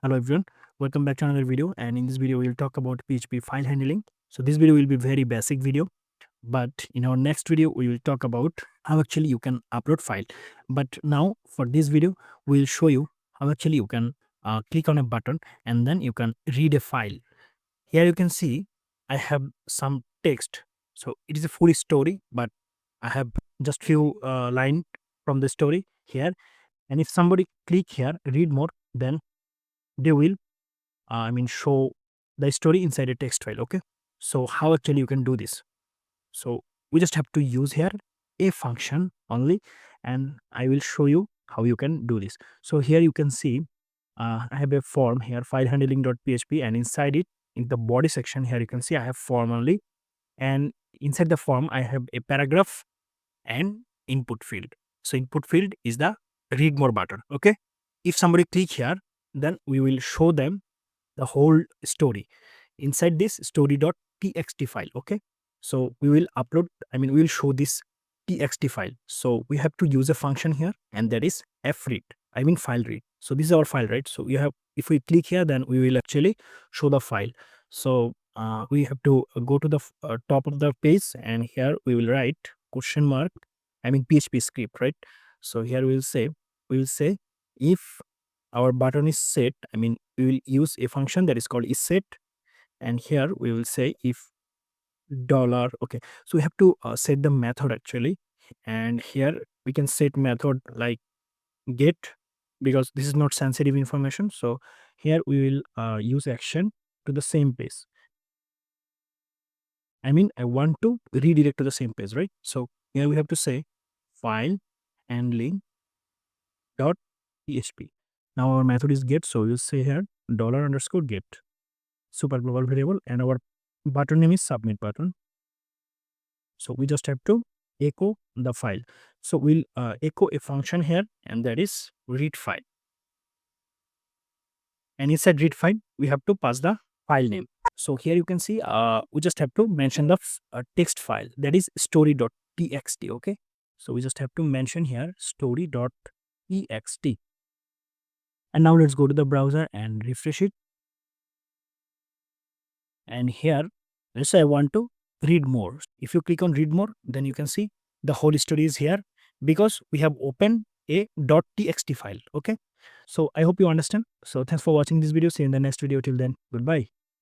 Hello everyone, welcome back to another video, and in this video we will talk about PHP file handling. So this video will be very basic video, but in our next video we will talk about how actually you can upload file. But now for this video we will show you how actually you can click on a button and then you can read a file. Here you can see I have some text. So it is a full story, but I have just few line from the story here. And if somebody click here, read more, then they will show the story inside a text file. Okay, so how actually you can do this? So we just have to use here a function only, and I will show you how you can do this. So here you can see I have a form here, file handling.php, and inside it, in the body section here, you can see I have form only, and inside the form I have a paragraph and input field. So input field is the read more button. Okay, if somebody click here, then we will show them the whole story inside this story.txt file. Okay, so we will upload, we will show this txt file. So we have to use a function here, and that is fread, file read. So this is our file, right? So you have, if we click here, then we will actually show the file. So we have to go to the top of the page, and here we will write question mark, php script, right? So here we will say if our button is set, we will use a function that is called isSet, and here we will say if dollar. Okay, so we have to set the method actually, and here we can set method like get, because this is not sensitive information. So here we will use action to the same page. I want to redirect to the same page, right? So here we have to say file handling dot php. Now our method is get, so we'll say here dollar underscore get super global variable, and our button name is submit button. So we just have to echo the file. So we'll echo a function here, and that is read file. And inside read file, we have to pass the file name. So here you can see we just have to mention the text file, that is story.txt. Okay, so we just have to mention here story.txt. And now let's go to the browser and refresh it. And here, let's say I want to read more. If you click on read more, then you can see the whole story is here, because we have opened a .txt file. Okay, so I hope you understand. So thanks for watching this video. See you in the next video. Till then, goodbye.